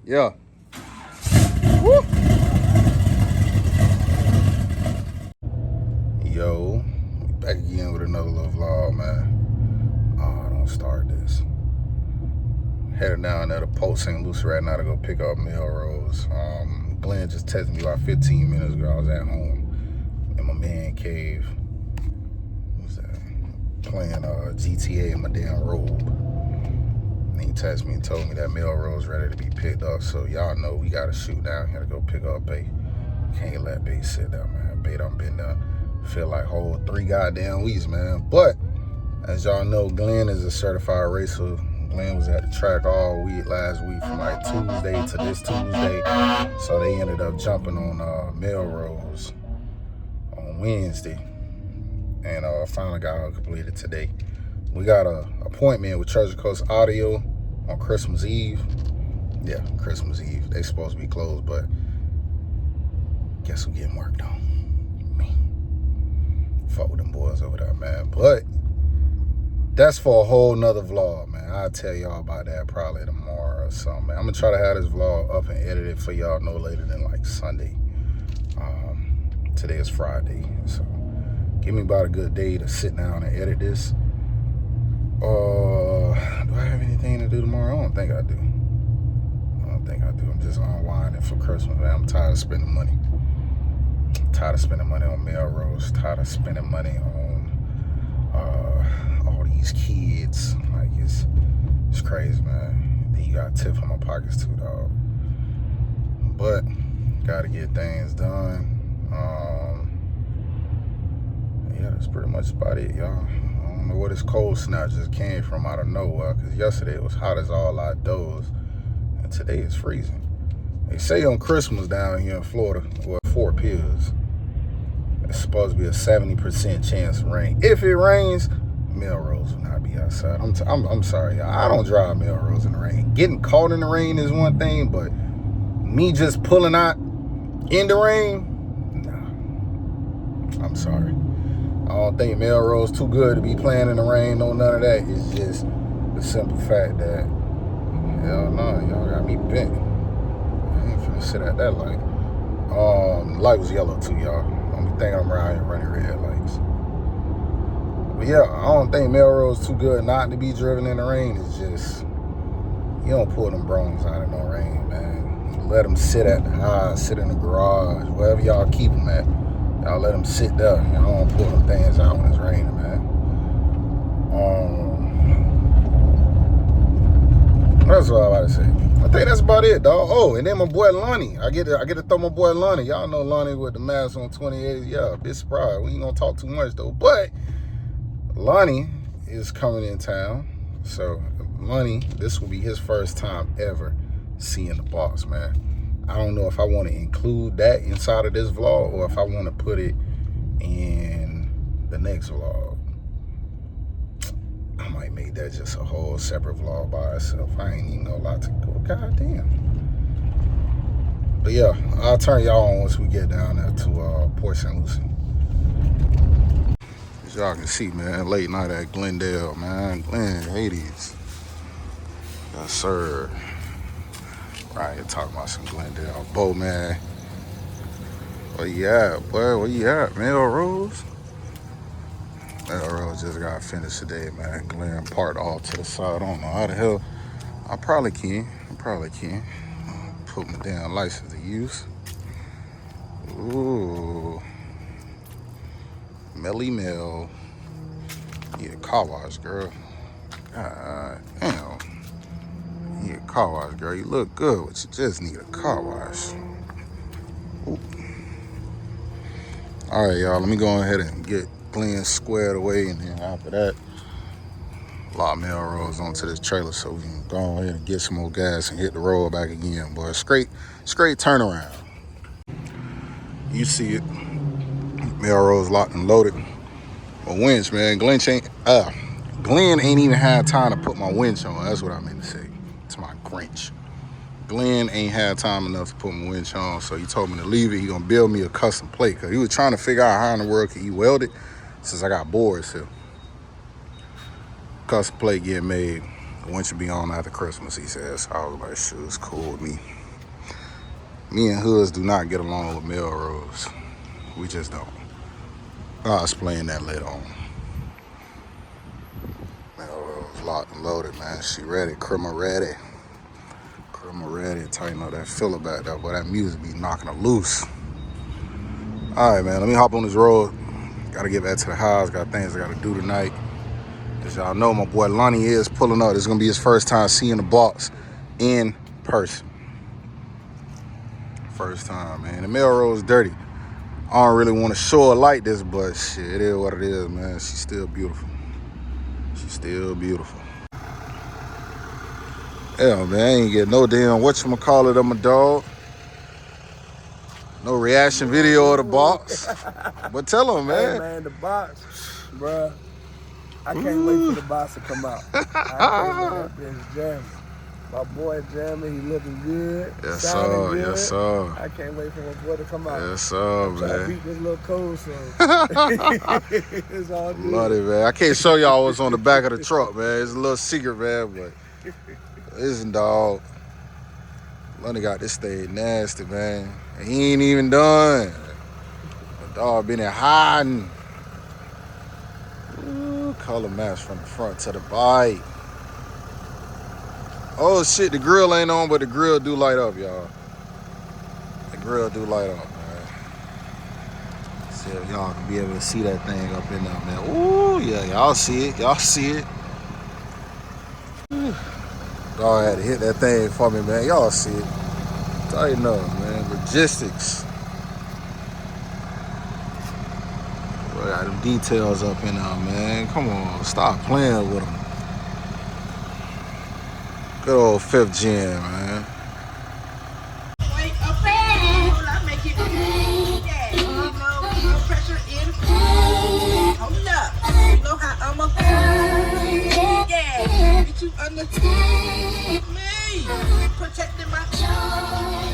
Yeah. Woo. Yo, back again with another little vlog, man. Oh, don't start this. Headed down there to Port St. Lucie right now to go pick up Melrose. Glenn just texted me about 15 minutes ago. I was at home in my man cave. What's that? Playing GTA in my damn robe. And he texted me and told me that Melrose ready to be picked up. So y'all know we gotta shoot down here to go pick up Bait. Can't let Bait sit down, man. Bait done been there. Feel like whole 3 goddamn weeks, man. But as y'all know, Glenn is a certified racer. Glenn was at the track all week last week from like Tuesday to this Tuesday. So they ended up jumping on Melrose on Wednesday. And finally got her completed today. We got an appointment with Treasure Coast Audio on Christmas Eve. Yeah, Christmas Eve. They supposed to be closed, but guess who getting worked on? Me. Fuck with them boys over there, man. But that's for a whole nother vlog, man. I'll tell y'all about that probably tomorrow or something, man. I'm gonna try to have this vlog up and edited for y'all no later than like Sunday. Today is Friday, so give me about a good day to sit down and edit this. Do I have anything to do tomorrow? I don't think I do. I'm just unwinding for Christmas, man. I'm tired of spending money. Tired of spending money on Melrose. Tired of spending money on all these kids. Like it's crazy, man. Then you got a tip from my pockets too, dog. But gotta get things done. Yeah, that's pretty much about it, y'all. I don't know where this cold snap just came from out of nowhere, because yesterday it was hot as all outdoors, and today it's freezing. They say on Christmas down here in Florida, or Fort Pierce, it's supposed to be a 70% chance of rain. If it rains, Melrose will not be outside. I'm sorry, y'all. I don't drive Melrose in the rain. Getting caught in the rain is one thing, but me just pulling out in the rain, nah. I'm sorry. I don't think Melrose too good to be playing in the rain. No, none of that. It's just the simple fact that, hell no, y'all got me bent. I ain't finna sit at that light. The light was yellow too, y'all. Don't be thinking I'm around here running red lights. But yeah, I don't think Melrose too good not to be driven in the rain. It's just, you don't pull them Bronx out of no rain, man. You let them sit at the house, sit in the garage, wherever y'all keep them at. Y'all let them sit there. Y'all don't pull them things out when it's raining, man. That's what I about to say. I think that's about it, dog. Oh, and then my boy Lonnie. I get to throw my boy Lonnie. Y'all know Lonnie with the mask on 28. Yeah, bit surprised. We ain't gonna talk too much though. But Lonnie is coming in town. So Lonnie, this will be his first time ever seeing the boss, man. I don't know if I want to include that inside of this vlog or if I want to put it in the next vlog. I might make that just a whole separate vlog by itself. I ain't even know a lot to go. God damn. But yeah, I'll turn y'all on once we get down there to Port St. Lucie. As y'all can see, man, late night at Glendale, man. Glen, Hades. Yes, sir. Right here talking about some Glendale. Bo, man. Where you at, boy? Where you at, Melrose? Melrose just got finished today, man. Glenn parked all to the side. I don't know how the hell. I probably can. Put my damn license to use. Ooh. Melly Mel. Yeah, car wash, girl. God damn. Yeah, car wash, girl. You look good, but you just need a car wash. Ooh. All right, y'all. Let me go ahead and get Glenn squared away, and then after that, lock Melrose onto this trailer so we can go ahead and get some more gas and hit the road back again, boy. Straight turnaround. You see it. Melrose locked and loaded. My winch, man. Glenn ain't even had time to put my winch on. That's what I meant to say. It's my Grinch. Glenn ain't had time enough to put my winch on, so he told me to leave it. He gonna build me a custom plate, because he was trying to figure out how in the world can he weld it, since I got boards here. Custom plate getting made. The winter be on after Christmas, he says. I was like, shoot, it's cool with me. Me and Hoods do not get along with Melrose. We just don't. I'll explain that later on. Melrose locked and loaded, man. She ready. Crema ready. Crema ready. Tighten up that filler back there, but that music be knocking her loose. All right, man. Let me hop on this road. Gotta get back to the house. Got things I gotta do tonight. As y'all know, my boy Lonnie is pulling up. This is gonna be his first time seeing the box in person. First time, man. The Melrose dirty. I don't really want to show her like this, but shit, it is what it is, man. She's still beautiful. She's still beautiful. Yeah, man, I ain't get no damn whatchamacallit of my dog. No reaction video of the box. But tell him, man. Hey, man, the box, bruh. I can't wait for the box to come out. I can't wait. That bitch jamming. My boy jamming, he looking good. Yes, sir. Good. Yes, sir. I can't wait for my boy to come out. Yes, sir, I'm trying man. to beat this little cold, so it's all good. Love it, man. I can't show y'all what's on the back of the truck, man. It's a little secret, man, but listen, dog. Lonnie got this thing nasty, man. And he ain't even done. The dog been there hiding. Ooh, color match from the front to the bike. Oh shit, the grill ain't on, but the grill do light up, y'all. The grill do light up, man. See if y'all can be able to see that thing up in there, man. Ooh, yeah, y'all see it. Y'all see it. Dog had to hit that thing for me, man. Y'all see it. Tighten up, man. Logistics. We got them details up in there, man. Come on, stop playing with them. Good old 5th gen, man. Wake up, I make it. Yeah, no pressure in. Hold up. You know how I'm a. Yeah, get you under me. Protecting my.